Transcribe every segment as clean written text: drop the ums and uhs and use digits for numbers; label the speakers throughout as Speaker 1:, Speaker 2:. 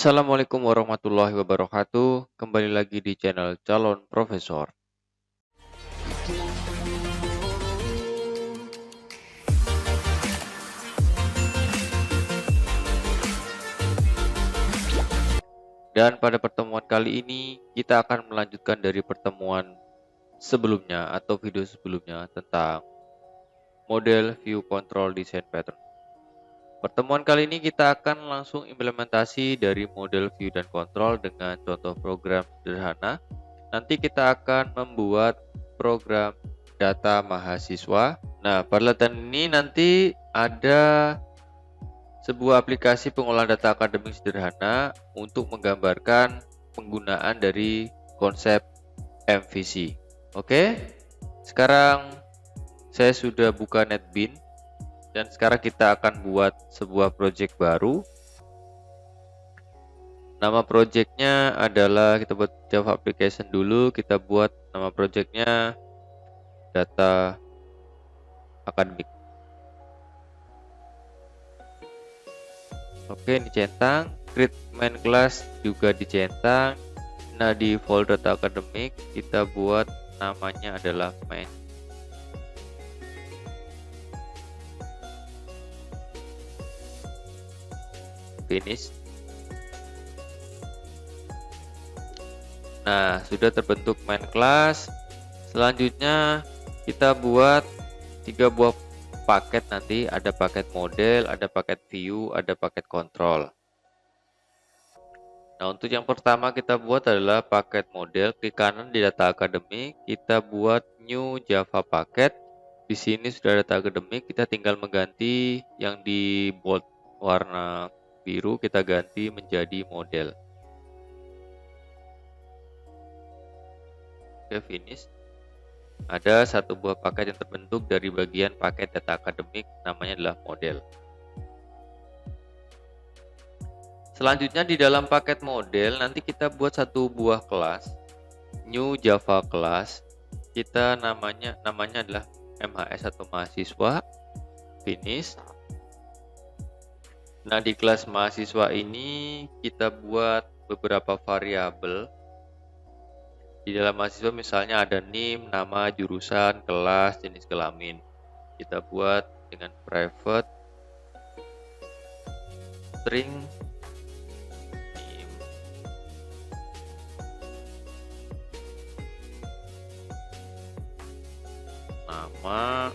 Speaker 1: Assalamualaikum warahmatullahi wabarakatuh. Kembali lagi di channel Calon Profesor. Dan pada pertemuan kali ini kita akan melanjutkan dari pertemuan sebelumnya atau video sebelumnya tentang model view control design pattern. Pertemuan kali ini kita akan langsung implementasi dari model view dan control dengan contoh program sederhana. Nanti kita akan membuat program data mahasiswa. Nah, pada latihan ini nanti ada sebuah aplikasi pengolahan data akademik sederhana untuk menggambarkan penggunaan dari konsep MVC. Oke, sekarang saya sudah buka NetBeans dan sekarang kita akan buat sebuah project baru. Nama projectnya adalah, kita buat Java application dulu, kita buat nama projectnya data akademik. Oke, dicentang, create main class juga dicentang. Nah, di folder data akademik kita buat namanya adalah main. Finish. Nah, sudah terbentuk main class. Selanjutnya kita buat 3 buah paket nanti, ada paket model, ada paket view, ada paket control. Nah, untuk yang pertama kita buat adalah paket model. Klik kanan di data akademik, kita buat new Java paket. Di sini sudah data akademik, kita tinggal mengganti yang di bold warna biru, kita ganti menjadi model. Oke, finish. Ada satu buah paket yang terbentuk dari bagian paket data akademik, namanya adalah model. Selanjutnya di dalam paket model nanti kita buat satu buah kelas, new Java class. Kita namanya adalah MHS atau mahasiswa. Finish. Nah, di kelas mahasiswa ini kita buat beberapa variabel. Di dalam mahasiswa misalnya ada NIM, nama, jurusan, kelas, jenis kelamin. Kita buat dengan private string NIM. Nama,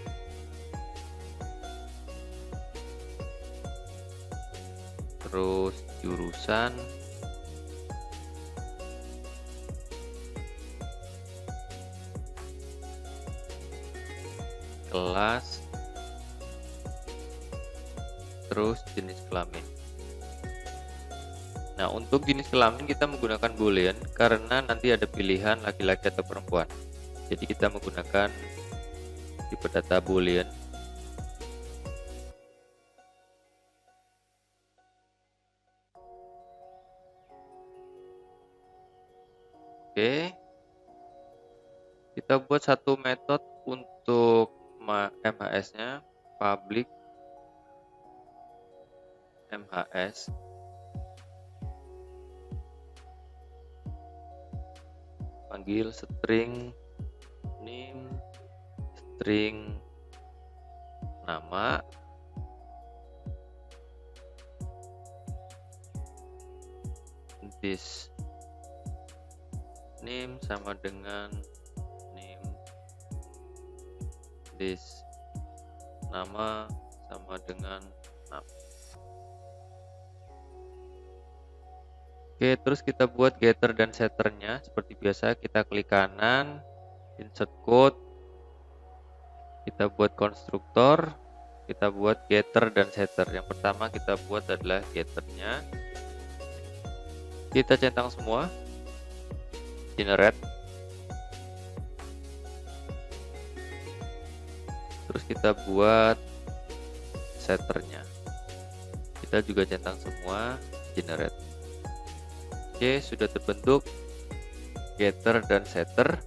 Speaker 1: terus jurusan, kelas, terus jenis kelamin. Nah, untuk jenis kelamin kita menggunakan boolean karena nanti ada pilihan laki-laki atau perempuan. Jadi kita menggunakan tipe data boolean. Oke. Kita buat satu metode untuk MHS-nya, public MHS. Panggil string name, string nama, this name sama dengan name, this nama sama dengan nama. Oke, terus kita buat getter dan setternya. Seperti biasa kita klik kanan, insert code, kita buat konstruktor, kita buat getter dan setter. Yang pertama kita buat adalah getternya. Kita centang semua, generate. Terus kita buat setternya. Kita juga centang semua, generate. Oke, sudah terbentuk getter dan setter.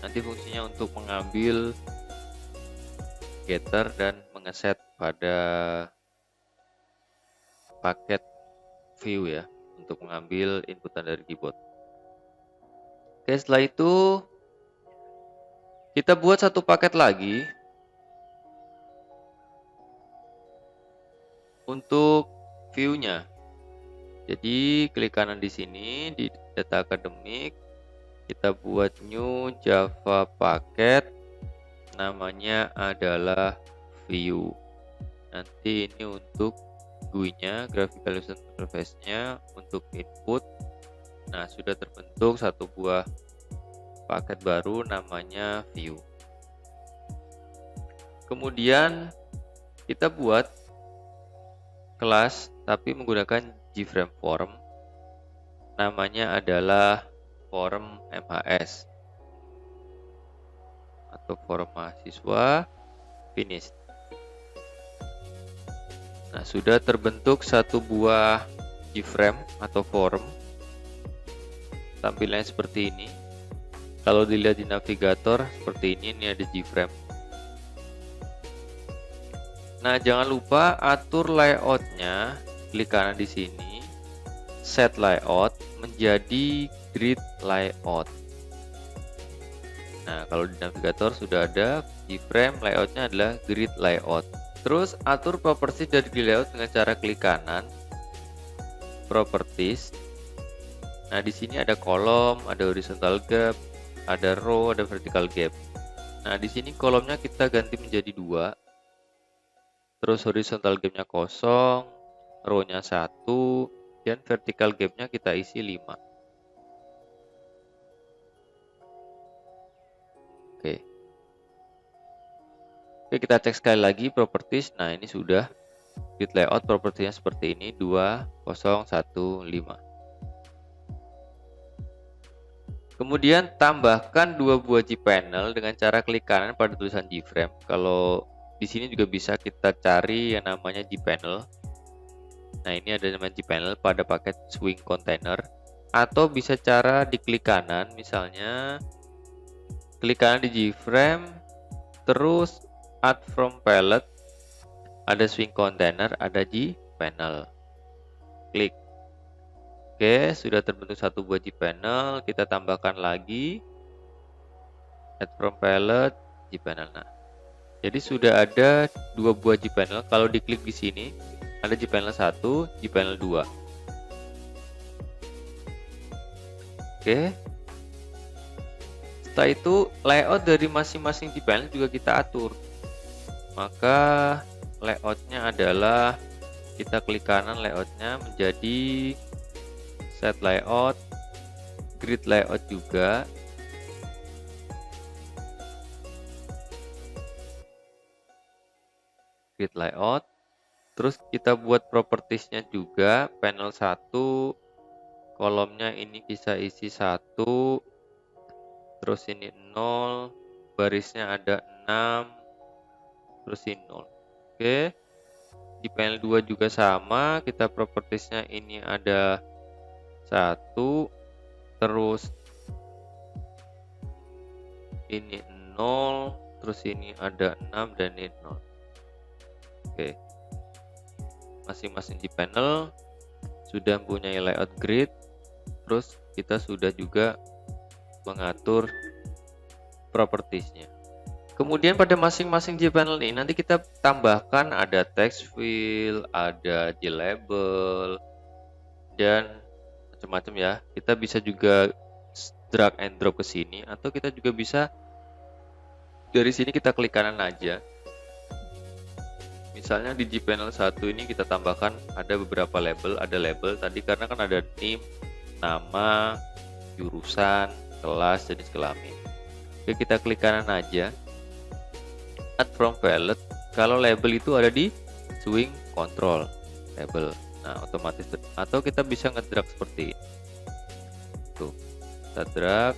Speaker 1: Nanti fungsinya untuk mengambil getter dan mengeset pada paket view ya, untuk mengambil inputan dari keyboard. Oke, setelah itu kita buat satu paket lagi untuk view-nya. Jadi klik kanan di sini di data akademik, kita buat new Java paket, namanya adalah view. Nanti ini untuk GUI-nya, graphical user interface-nya, untuk input. Nah, sudah terbentuk satu buah paket baru namanya view. Kemudian kita buat kelas tapi menggunakan JFrame form, namanya adalah form MHS atau form mahasiswa finish. Nah, sudah terbentuk satu buah JFrame atau form, tampilannya seperti ini. Kalau dilihat di navigator seperti ini ada JFrame. Nah, jangan lupa atur layoutnya, klik kanan di sini, set layout menjadi grid layout. Nah, kalau di navigator sudah ada JFrame, layoutnya adalah grid layout. Terus atur properties dari grid layout dengan cara klik kanan, properties. Nah, di sini ada kolom, ada horizontal gap, ada row, ada vertical gap. Nah, di sini kolomnya kita ganti menjadi 2. Terus horizontal gapnya kosong, row-nya 1, dan vertical gapnya kita isi 5. Oke. Oke, kita cek sekali lagi properties. Nah, ini sudah grid layout, propertinya seperti ini, 2015. Kemudian tambahkan 2 buah G-panel dengan cara klik kanan pada tulisan JFrame. Kalau di sini juga bisa kita cari yang namanya G-panel. Nah, ini ada namanya G-panel pada paket swing container. Atau bisa cara diklik kanan, misalnya klik kanan di JFrame, terus add from palette, ada swing container, ada G-panel. Klik. Oke, sudah terbentuk satu buah G-panel, kita tambahkan lagi add from palette, G-panel. Nah, jadi sudah ada 2 buah G-panel. Kalau diklik di sini ada G-panel 1, G-panel 2. Oke. Setelah itu layout dari masing-masing G-panel juga kita atur. Maka layoutnya adalah kita klik kanan, layoutnya menjadi set layout, grid layout juga. Grid layout. Terus kita buat propertiesnya juga, panel 1, kolomnya ini bisa isi 1, terus ini 0, barisnya ada 6, terus ini 0. Oke. Di panel 2 juga sama, kita propertiesnya ini ada 1, terus ini 0, terus ini ada 6 dan ini 0. Oke. Masing-masing di panel sudah mempunyai layout grid, terus kita sudah juga mengatur propertiesnya. Kemudian pada masing-masing G-panel ini nanti kita tambahkan ada text field, ada G-label, dan macam-macam ya. Kita bisa juga drag and drop ke sini, atau kita juga bisa dari sini kita klik kanan aja. Misalnya di G-panel 1 ini kita tambahkan ada beberapa label, ada label tadi karena kan ada name, nama, jurusan, kelas, jenis kelamin. Oke, kita klik kanan aja. Add from palette. Kalau label itu ada di swing control label. Nah, otomatis atau kita bisa ngedrag seperti ini. Tuh, kita drag.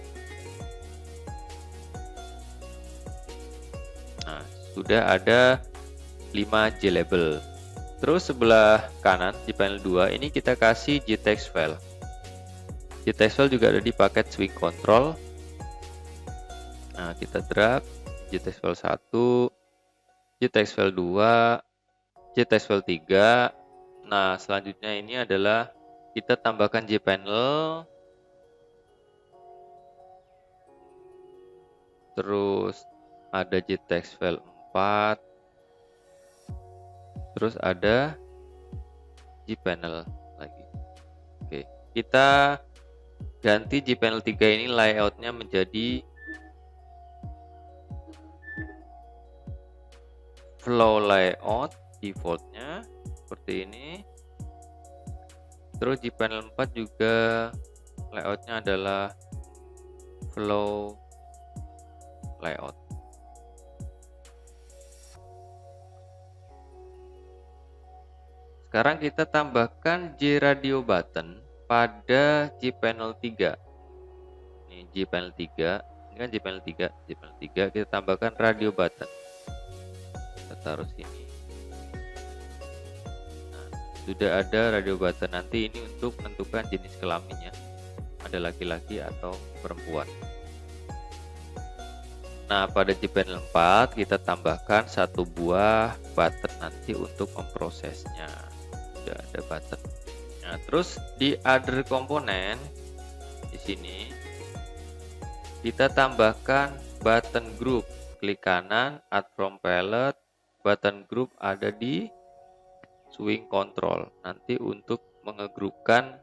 Speaker 1: Nah, sudah ada 5 J label. Terus sebelah kanan di panel 2 ini kita kasih JText file. JText file juga ada di paket swing control. Nah, kita drag JText file 1, JText file 2, JText file 3. Nah, selanjutnya ini adalah kita tambahkan jpanel, terus ada jtext file 4, terus ada jpanel lagi. Oke, kita ganti jpanel 3 ini layoutnya menjadi flow layout, defaultnya seperti ini. Terus jpanel 4 juga layoutnya adalah flow layout. Sekarang kita tambahkan JRadio button pada jpanel 3. Ini jpanel 3, ini kan jpanel 3, kita tambahkan radio button. Kita taruh sini. Nah, sudah ada radio button. Nanti ini untuk menentukan jenis kelaminnya, ada laki-laki atau perempuan. Nah, pada jpanel 4 kita tambahkan satu buah button nanti untuk memprosesnya. Sudah ada button. Nah, terus di other komponen di sini kita tambahkan button group. Klik kanan, add from palette, button group ada di swing control. Nanti untuk mengegrupkan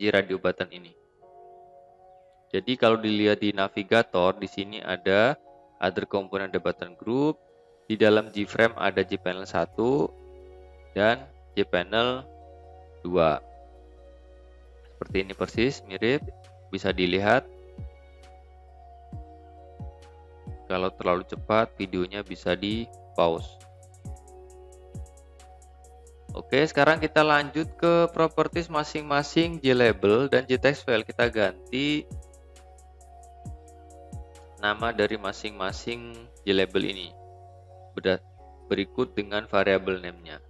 Speaker 1: JRadio button ini. Jadi kalau dilihat di navigator, di sini ada other component, ada button group, di dalam JFrame ada jpanel 1 dan jpanel 2. Seperti ini persis, mirip, bisa dilihat. Kalau terlalu cepat, videonya bisa di pause. Oke, sekarang kita lanjut ke properties masing-masing JLabel dan JText file. Kita ganti nama dari masing-masing JLabel ini berikut dengan variabel name-nya.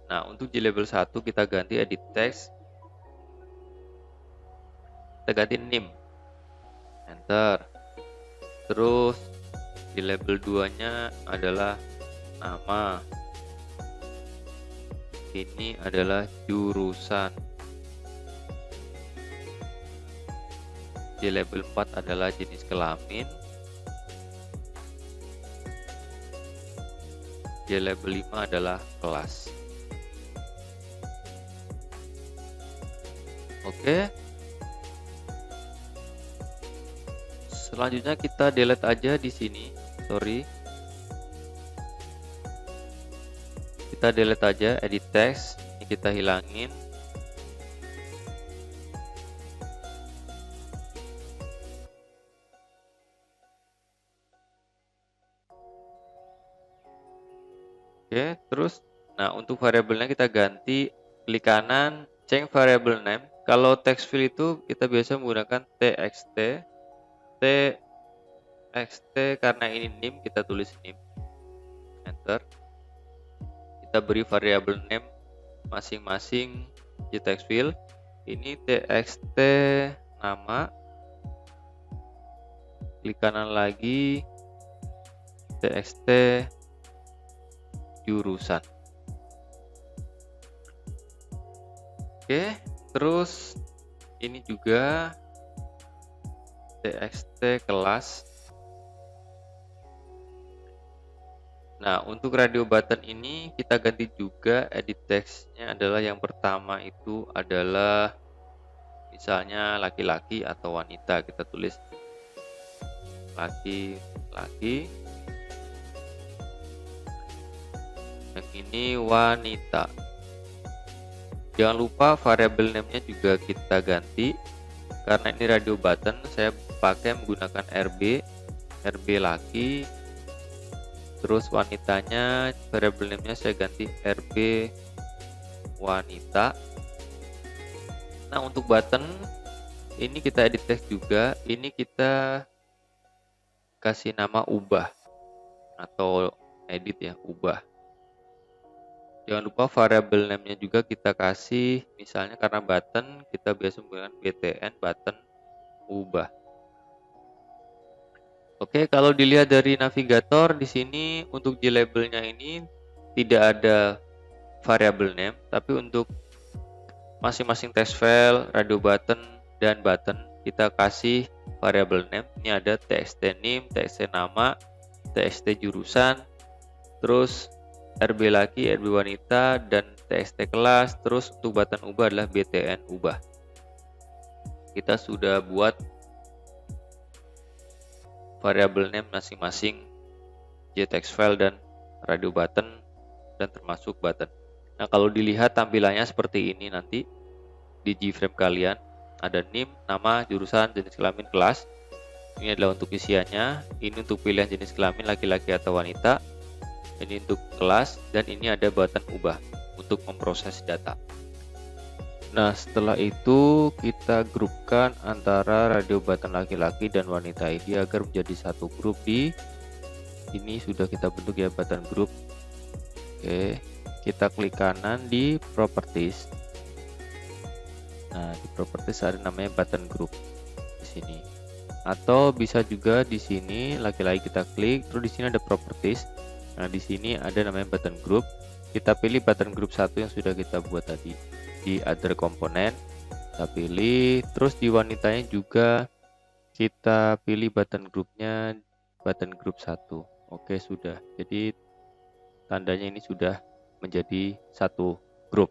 Speaker 1: Nah, untuk JLabel 1 kita ganti edit text, kita ganti name, enter. Terus JLabel 2 nya adalah nama, ini adalah jurusan. JLabel 4 adalah jenis kelamin. JLabel 5 adalah kelas. Oke. Selanjutnya kita delete aja di sini. Sorry. Kita delete aja edit text. Ini kita hilangin. Oke, terus nah untuk variabelnya kita ganti, klik kanan, change variable name. Kalau text field itu kita biasa menggunakan txt. txt karena ini name, kita tulis name, enter. Kita beri variabel name masing-masing di text field. Ini txt nama, klik kanan lagi, txt jurusan. Oke, terus ini juga txt kelas. Nah, untuk radio button ini kita ganti juga edit text-nya adalah yang pertama itu adalah misalnya laki-laki atau wanita, kita tulis laki-laki. Yang ini wanita. Jangan lupa variabel name-nya juga kita ganti. Karena ini radio button, saya pakai menggunakan RB laki. Terus wanitanya, variabel name-nya saya ganti RB wanita. Nah, untuk button ini kita edit text juga. Ini kita kasih nama ubah atau edit ya, ubah. Jangan lupa variabel name-nya juga kita kasih, misalnya karena button kita biasa menggunakan btn button ubah. Oke, kalau dilihat dari navigator di sini untuk JLabel-nya ini tidak ada variable name, tapi untuk masing-masing text file, radio button, dan button kita kasih variable name. Ini ada txt name, txt nama, txt jurusan, terus RB laki, RB wanita, dan txt kelas. Terus untuk button ubah adalah btn ubah. Kita sudah buat variable name masing-masing JText file dan radio button dan termasuk button. Nah, kalau dilihat tampilannya seperti ini nanti di Gframe kalian ada name, nama, jurusan, jenis kelamin, kelas. Ini adalah untuk isiannya. Ini untuk pilihan jenis kelamin laki-laki atau wanita. Ini untuk kelas, dan ini ada button ubah untuk memproses data. Nah, setelah itu kita grupkan antara radio button laki-laki dan wanita ini agar menjadi satu grup. Di ini sudah kita bentuk ya, button group. Oke, kita klik kanan di properties. Nah, di properties ada namanya button group di sini. Atau bisa juga di sini laki-laki kita klik, terus di sini ada properties. Nah, di sini ada namanya button group. Kita pilih button group 1 yang sudah kita buat tadi. Di other component kita pilih, terus di wanitanya juga kita pilih button groupnya, button group 1. Oke, sudah. Jadi tandanya ini sudah menjadi satu grup.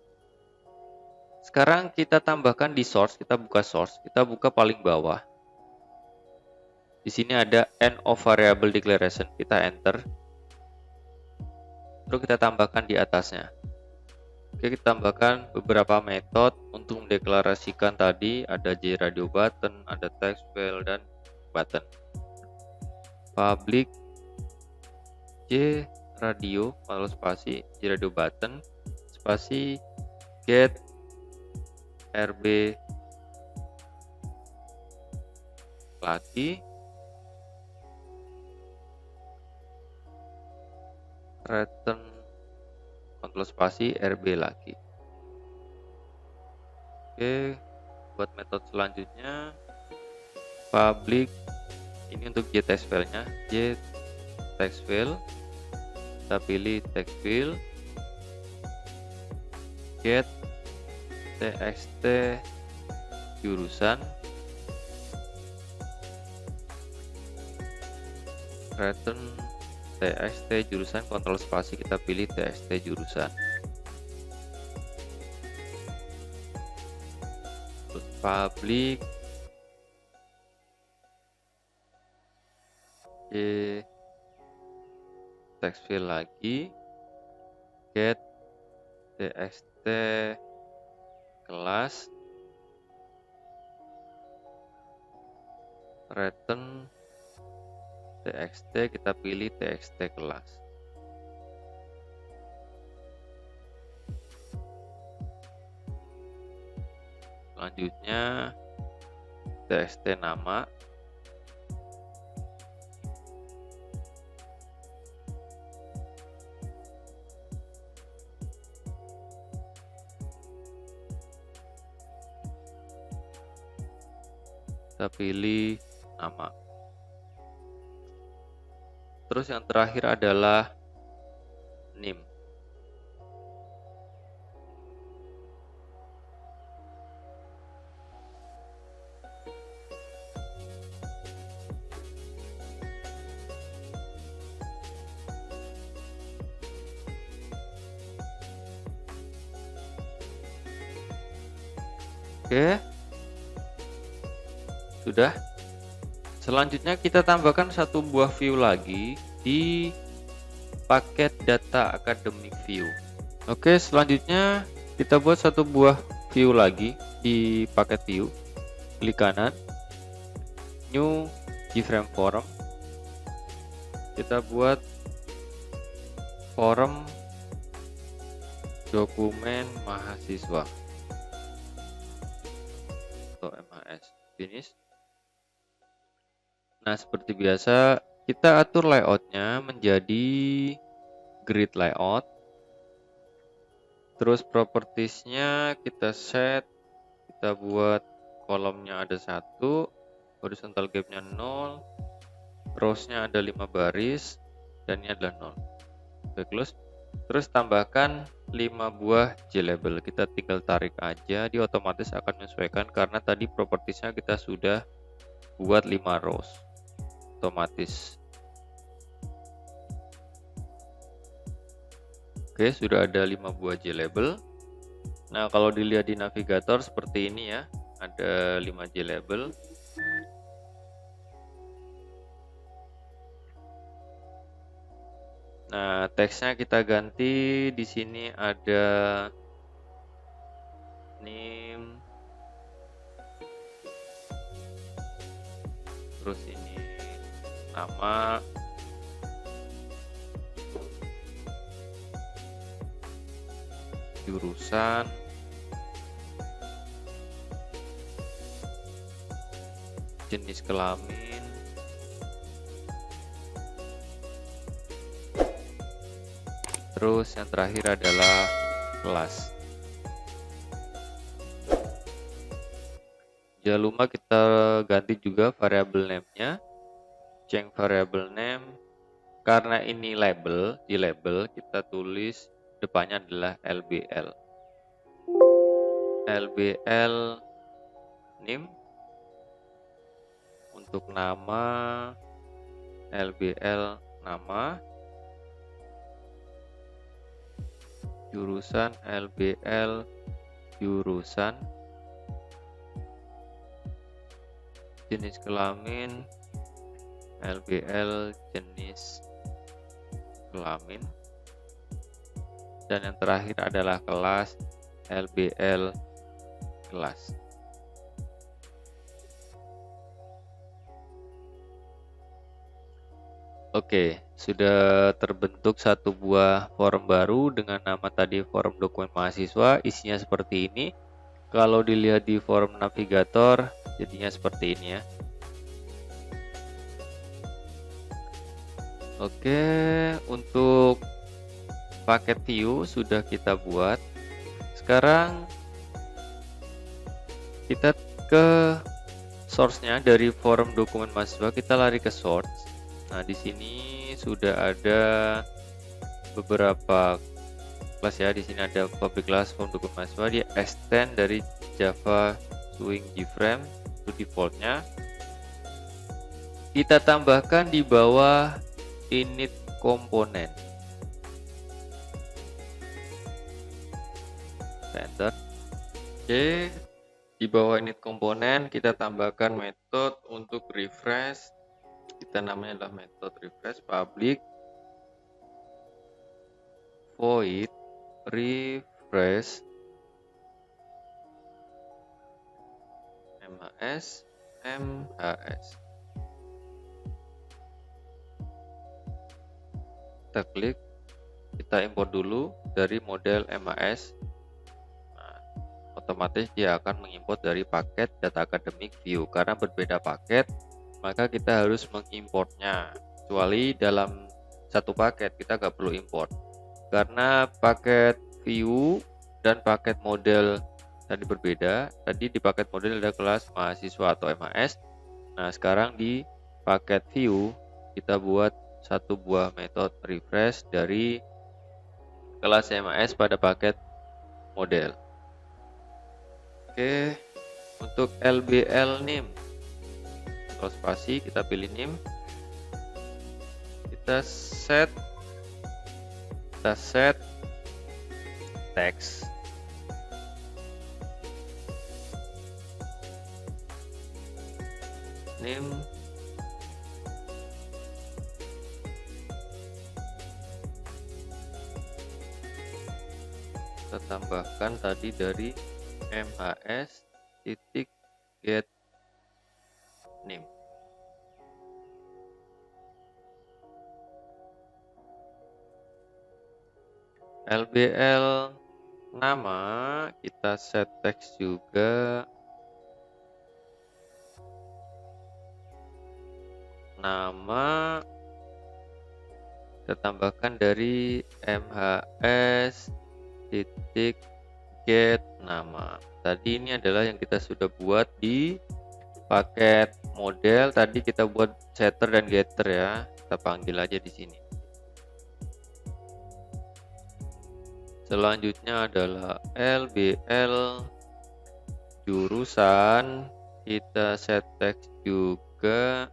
Speaker 1: Sekarang kita tambahkan di source, kita buka source, kita buka paling bawah. Di sini ada end of variable declaration, kita enter. Terus kita tambahkan di atasnya. Oke, kita tambahkan beberapa metode untuk mendeklarasikan tadi, ada JRadio button, ada text file dan button. Public JRadio kalau spasi JRadio button spasi get RB laki return kontrol spasi RB laki. Oke, buat metode selanjutnya public, ini untuk JText file-nya, JText file, kita pilih text file, get txt jurusan, return txt jurusan, kontrol spasi kita pilih txt jurusan. Terus public text file lagi, get txt kelas, return txt, kita pilih txt kelas. Selanjutnya txt nama, kita pilih nama. Terus yang terakhir adalah name. Oke, sudah. Selanjutnya kita tambahkan satu buah view lagi di paket data academic view. Oke, selanjutnya kita buat satu buah view lagi di paket view. Klik kanan, new Gframe form. Kita buat form dokumen mahasiswa atau MHS. Finish. Nah, seperti biasa kita atur layoutnya menjadi grid layout. Terus propertiesnya kita set, kita buat kolomnya ada 1, horizontal gapnya 0, rowsnya ada 5 baris, dan ini adalah 0. Oke, close. Terus tambahkan 5 buah JLabel. Kita tinggal tarik aja, dia otomatis akan menyesuaikan karena tadi propertiesnya kita sudah buat 5 rows otomatis. Oke, sudah ada 5 buah JLabel. Nah, kalau dilihat di navigator seperti ini ya, ada 5 JLabel. Nah, teksnya kita ganti. Di sini ada name, terus ini nama, jurusan, jenis kelamin, terus yang terakhir adalah kelas. Jangan lupa kita ganti juga variabel name-nya. Change variable name. Karena ini label, di label kita tulis depannya adalah LBL. LBL name. Untuk nama, LBL nama. Jurusan, LBL jurusan. Jenis kelamin, LBL jenis kelamin. Dan yang terakhir adalah kelas, LBL kelas. Oke, sudah terbentuk satu buah form baru dengan nama tadi form dokumen mahasiswa. Isinya seperti ini. Kalau dilihat di form navigator, jadinya seperti ini ya. Oke, untuk paket view sudah kita buat. Sekarang kita ke source-nya dari form dokumen mahasiswa, kita lari ke source. Nah, di sini sudah ada beberapa kelas ya. Di sini ada public class form dokumen mahasiswa, dia extend dari Java Swing JFrame itu defaultnya. Kita tambahkan di bawah init komponen. Enter. Oke, di bawah init komponen kita tambahkan metode untuk refresh. Kita namanya adalah metode refresh public void refresh MHS. Kita klik, kita import dulu dari model MHS. Nah, otomatis dia akan mengimport dari paket data akademik view. Karena berbeda paket, maka kita harus mengimportnya. Kecuali dalam satu paket kita nggak perlu import. Karena paket view dan paket model tadi berbeda. Tadi di paket model ada kelas mahasiswa atau MHS. Nah, sekarang di paket view kita buat satu buah metode refresh dari kelas MHS pada paket model. Oke, untuk LBL name, kalau spasi kita pilih name, kita set text name kita tambahkan tadi dari MHS titik get name. LBL nama kita set text juga, nama kita tambahkan dari MHS titik get nama. Tadi ini adalah yang kita sudah buat di paket model. Tadi kita buat setter dan getter ya. Kita panggil aja di sini. Selanjutnya adalah LBL jurusan, kita set teks juga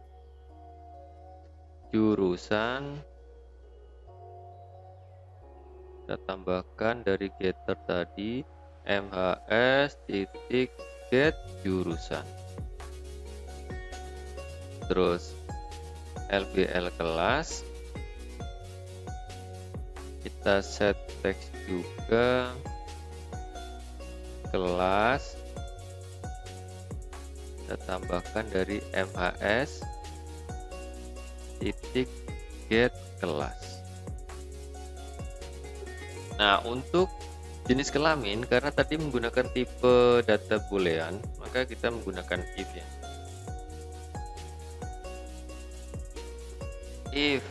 Speaker 1: jurusan, kita tambahkan dari getter tadi mhs titik get jurusan, terus LBL kelas, kita set teks juga kelas, kita tambahkan dari mhs titik get kelas. Nah, untuk jenis kelamin, karena tadi menggunakan tipe data boolean, maka kita menggunakan if ya. If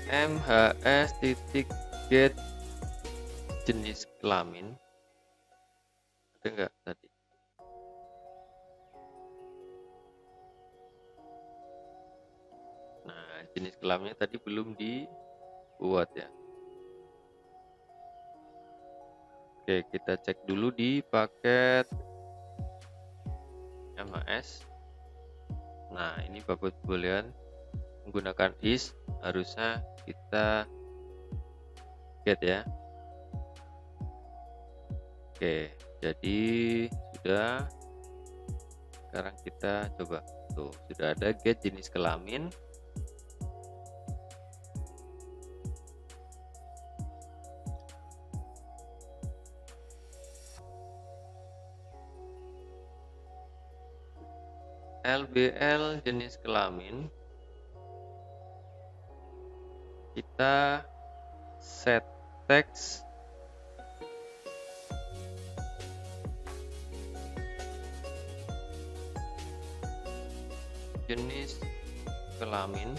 Speaker 1: mhs titik get jenis kelamin, ada enggak tadi? Nah, jenis kelaminnya tadi belum dibuat ya. Oke, kita cek dulu di paket mhs. Nah, ini bubble boolean menggunakan is, harusnya kita get ya. Oke, jadi sudah. Sekarang kita coba. Tuh, sudah ada get jenis kelamin. LBL jenis kelamin, kita set teks jenis kelamin,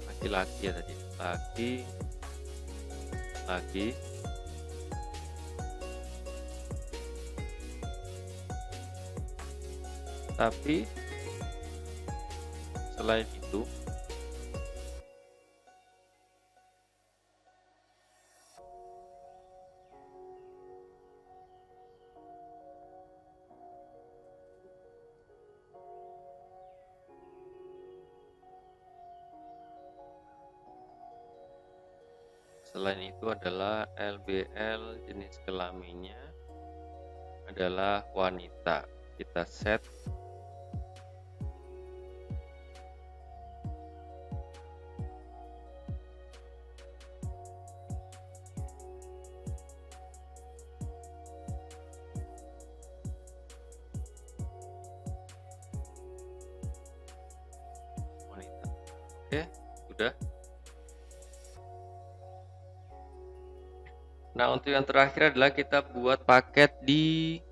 Speaker 1: laki-laki ya tadi, laki, tapi selain itu adalah LBL jenis kelaminnya adalah wanita. Kita set wanita. Oke, sudah. Nah, untuk yang terakhir adalah kita buat paket di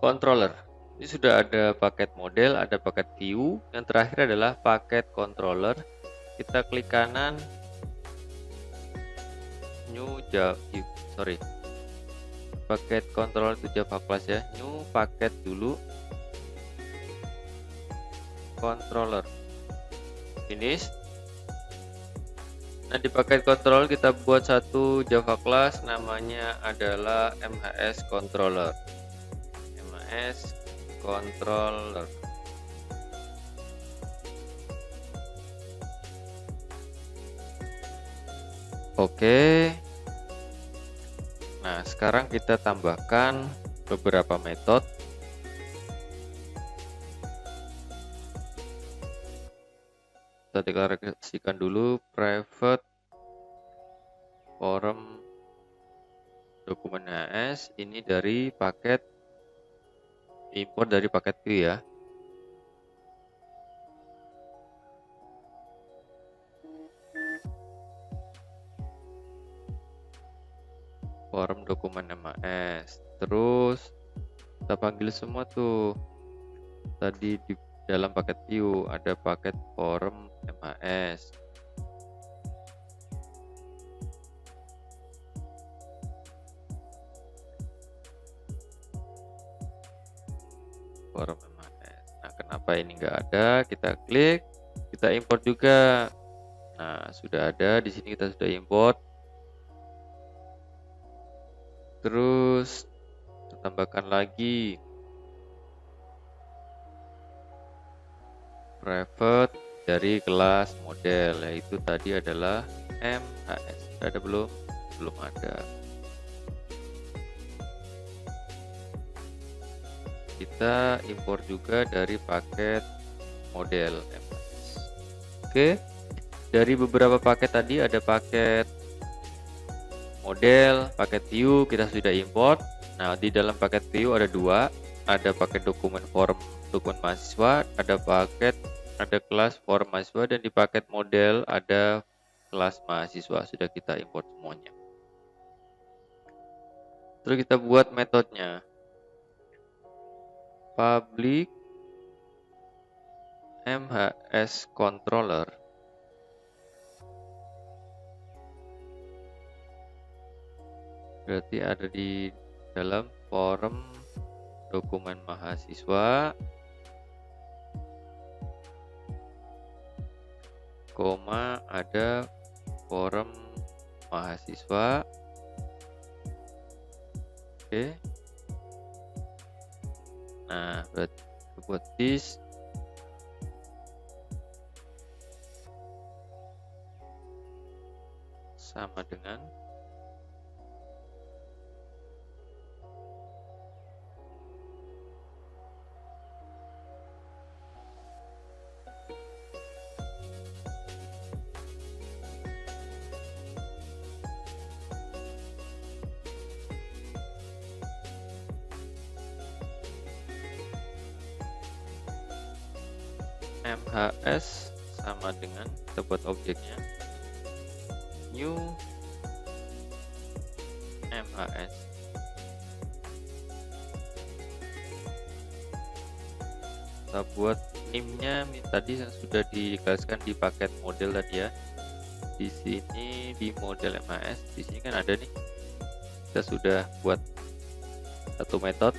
Speaker 1: controller. Ini sudah ada paket model, ada paket view. Yang terakhir adalah paket controller. Kita klik kanan, new paket controller itu Java class ya. New paket dulu, controller, finish. Nah, di paket controller kita buat satu Java class, namanya adalah mhs controller. mhs controller. Oke. Nah, sekarang kita tambahkan beberapa metode. Kita deklarasikan dulu private form dokumen HS, ini dari paket import dari paket view ya. Form dokumen MAS, terus kita panggil semua tuh. Tadi di dalam paket view ada paket form MAS, form MAS. Nah, kenapa ini nggak ada, kita klik, kita import juga. Nah, sudah ada di sini, kita sudah import. Terus kita tambahkan lagi private dari kelas model, yaitu tadi adalah MHS. Ada belum? Belum ada. Kita import juga dari paket model MHS. Oke, dari beberapa paket tadi ada paket model, paket view kita sudah import. Nah, di dalam paket view ada dua, ada paket dokumen form dokumen mahasiswa, ada kelas form mahasiswa, dan di paket model ada kelas mahasiswa. Sudah kita import semuanya. Terus kita buat metodenya. Public MHS controller berarti ada di dalam form dokumen mahasiswa, koma ada form mahasiswa. Oke. Nah, berarti buat this sama dengan MHS sama dengan, kita buat objeknya new MHS. Kita buat name-nya tadi yang sudah dijelaskan di paket model tadi ya. Di sini di model MHS, di sini kan ada nih. Kita sudah buat satu metode.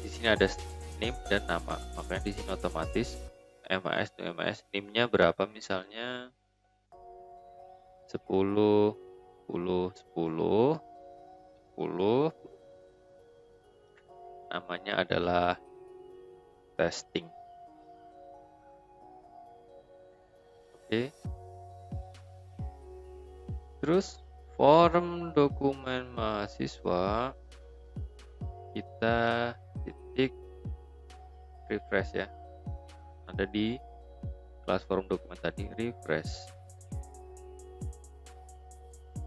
Speaker 1: Di sini ada name dan nama. Makanya di sini otomatis MHS to MHS name-nya berapa, misalnya 10 namanya adalah testing. Oke. Terus form dokumen mahasiswa kita titik refresh ya. Ada di kelas form dokumen tadi, refresh.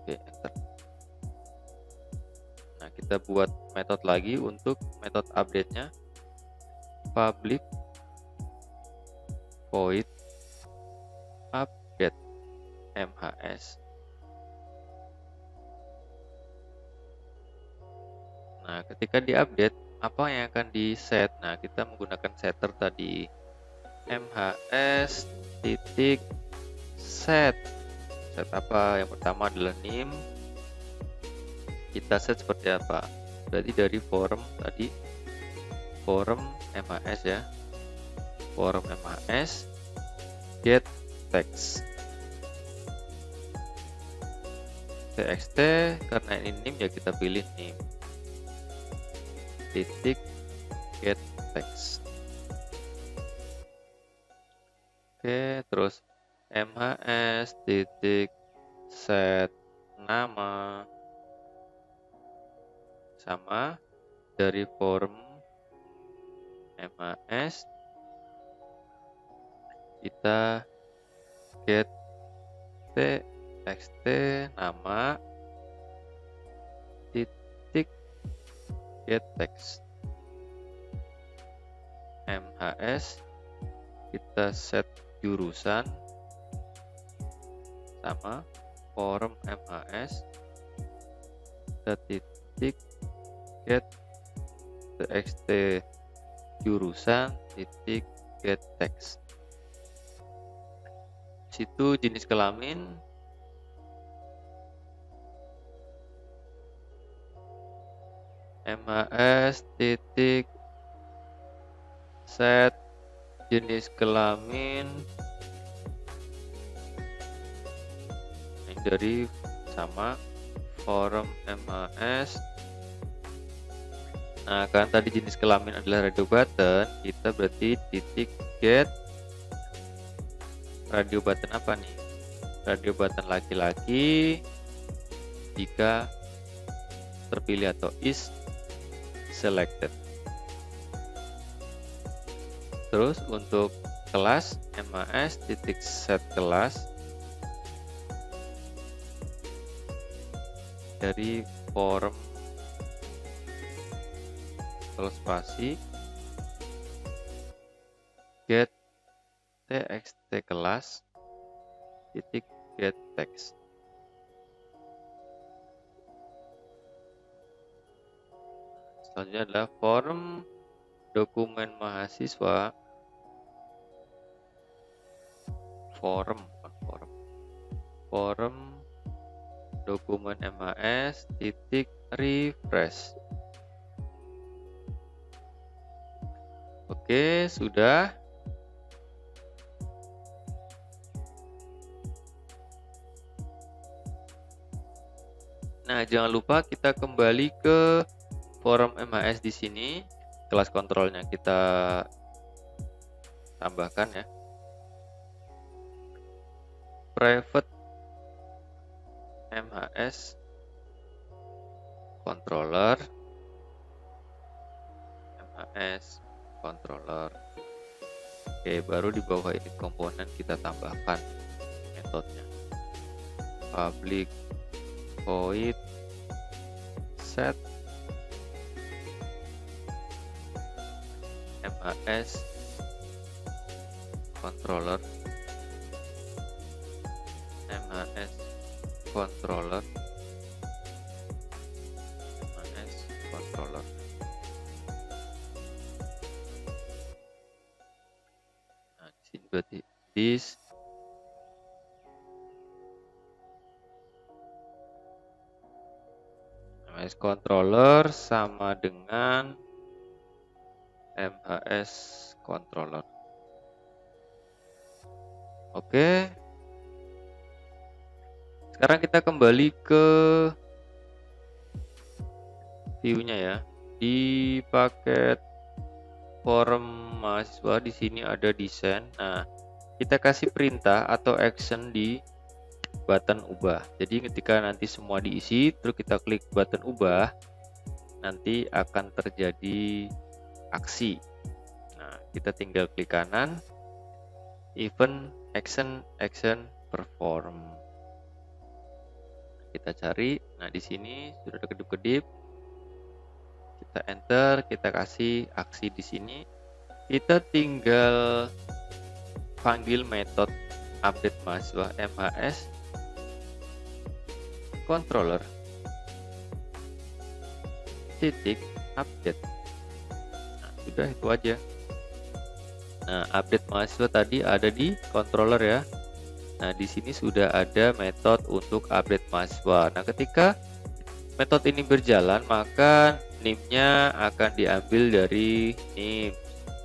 Speaker 1: Oke, enter. Nah, kita buat metode lagi untuk metode update-nya. Public void update MHS. Nah, ketika diupdate, apa yang akan di set? Nah, kita menggunakan setter tadi, MHS titik set. Set apa? Yang pertama adalah name. Kita set seperti apa? Berarti dari form tadi, form MHS ya, form MHS get text txt. Karena ini name ya, kita pilih name titik get text. Oke, terus MHS titik set nama, sama dari form MHS kita get txt nama titik get text. MHS kita set jurusan, sama form MHS titik get txt jurusan titik get text. Situ jenis kelamin, MHS titik set jenis kelamin yang dari sama form MHS. Nah, kan tadi jenis kelamin adalah radio button, kita berarti titik get radio button apa nih? Radio button laki-laki jika terpilih atau is selected. Terus untuk kelas MHS titik set kelas dari form spasi get txt kelas titik get text. Selanjutnya adalah form dokumen mahasiswa, form dokumen MHS titik refresh. Oke, sudah. Nah, jangan lupa kita kembali ke form MHS di sini. Kelas kontrolnya kita tambahkan ya. Private MHS controller, MHS controller. Oke, baru di bawah ini komponen kita tambahkan metodenya. Public void set MHS controller, MHS controller, MHS controller. Nah, di sini berarti this MHS controller sama dengan MHS controller. Oke. Sekarang kita kembali ke view-nya ya. Di paket form mahasiswa di sini ada desain. Nah, kita kasih perintah atau action di button ubah. Jadi ketika nanti semua diisi, terus kita klik button ubah, nanti akan terjadi aksi. Nah, kita tinggal klik kanan, event, action, perform. Kita cari. Nah, di sini sudah ada kedip-kedip. Kita enter, kita kasih aksi di sini. Kita tinggal panggil metode update mahasiswa MHS controller titik update. Nah, sudah itu aja. Nah, update mahasiswa tadi ada di controller ya. Nah, di sini sudah ada metode untuk update mahasiswa. Nah, ketika metode ini berjalan, maka name-nya akan diambil dari name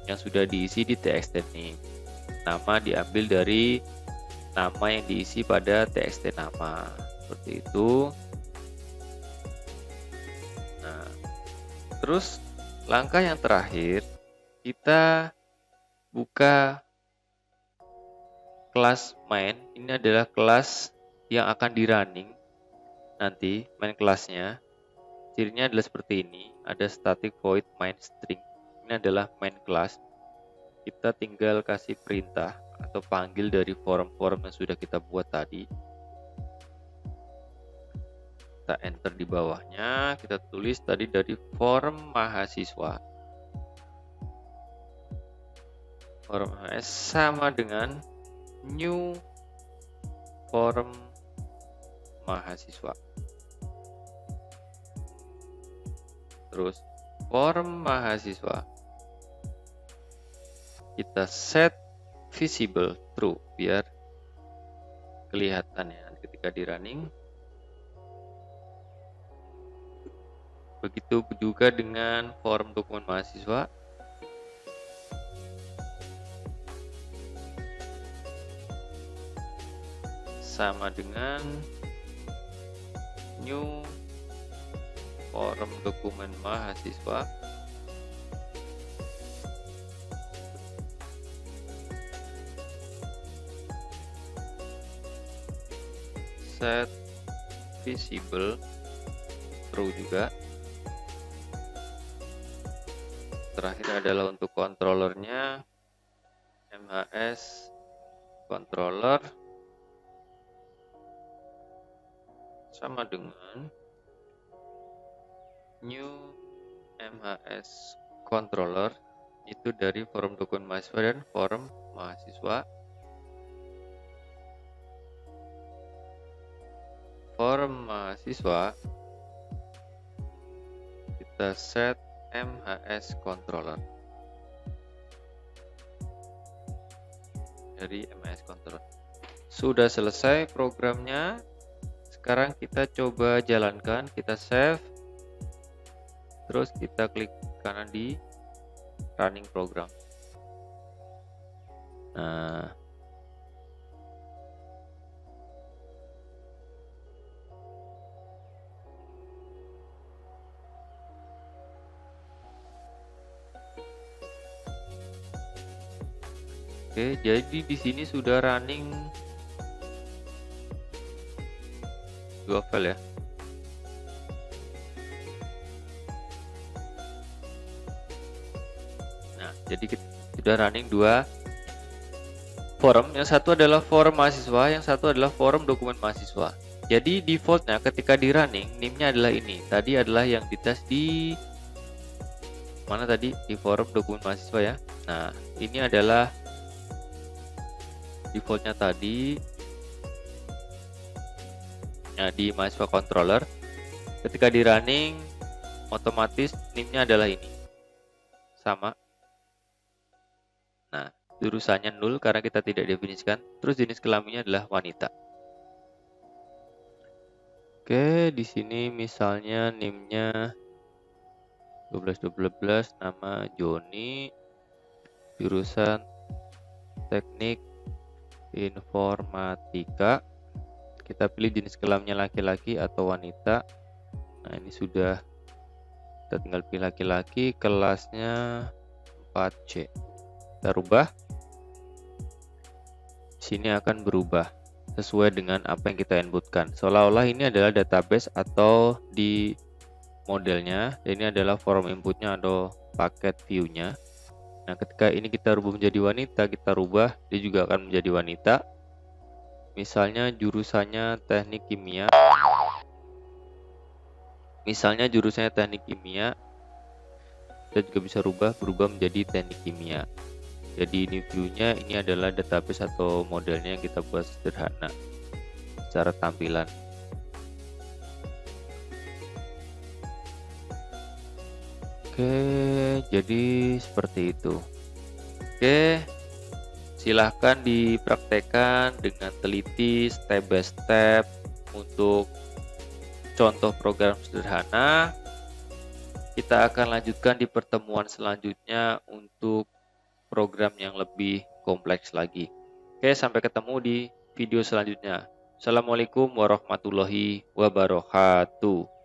Speaker 1: yang sudah diisi di txt name. Nama diambil dari nama yang diisi pada txt nama. Seperti itu. Nah, terus langkah yang terakhir, kita buka kelas main. Ini adalah kelas yang akan di running nanti, main kelasnya. Cirinya adalah seperti ini, ada static void main string. Ini adalah main kelas. Kita tinggal kasih perintah atau panggil dari form-form yang sudah kita buat tadi. Kita enter di bawahnya, kita tulis tadi dari form mahasiswa. Form mahasiswa sama dengan new form mahasiswa. Terus form mahasiswa kita set visible true biar kelihatan ya ketika di running. Begitu juga dengan form dokumen mahasiswa. sama dengan new form dokumen mahasiswa set visible true juga. Terakhir adalah untuk controllernya MHS controller sama dengan new MHS controller itu dari forum dokumen mahasiswa dan forum mahasiswa. Forum mahasiswa kita set MHS controller dari MHS controller. Sudah selesai programnya. Sekarang kita coba jalankan, kita save, terus kita klik kanan di running program. Nah, oke, jadi di sini sudah running 2 file ya. Nah, jadi kita sudah running 2 forum. Yang satu adalah forum mahasiswa, yang satu adalah forum dokumen mahasiswa. Jadi defaultnya ketika di running, NIM-nya adalah ini. Tadi adalah yang dites di mana tadi? Di forum dokumen mahasiswa ya. Nah, ini adalah defaultnya tadi. Nah, di mahasiswa controller ketika di running otomatis NIM-nya adalah ini sama. Nah, jurusannya 0 karena kita tidak definisikan. Terus jenis kelaminnya adalah wanita. Oke, di sini misalnya NIM-nya 12 nama Joni, jurusan Teknik Informatika. Kita pilih jenis kelaminnya laki-laki atau wanita. Nah, ini sudah, kita tinggal pilih laki-laki, kelasnya 4C. Kita rubah. Sini akan berubah sesuai dengan apa yang kita inputkan. Seolah-olah ini adalah database atau di modelnya. Ini adalah form inputnya atau paket view-nya. Nah, ketika ini kita rubah menjadi wanita, kita rubah, dia juga akan menjadi wanita. Misalnya jurusannya teknik kimia. Kita juga bisa berubah menjadi teknik kimia. Jadi ini view-nya, ini adalah database atau modelnya yang kita buat sederhana secara tampilan. Oke, jadi seperti itu. Oke, silahkan dipraktekkan dengan teliti step by step untuk contoh program sederhana. Kita akan lanjutkan di pertemuan selanjutnya untuk program yang lebih kompleks lagi. Oke, sampai ketemu di video selanjutnya. Assalamualaikum warahmatullahi wabarakatuh.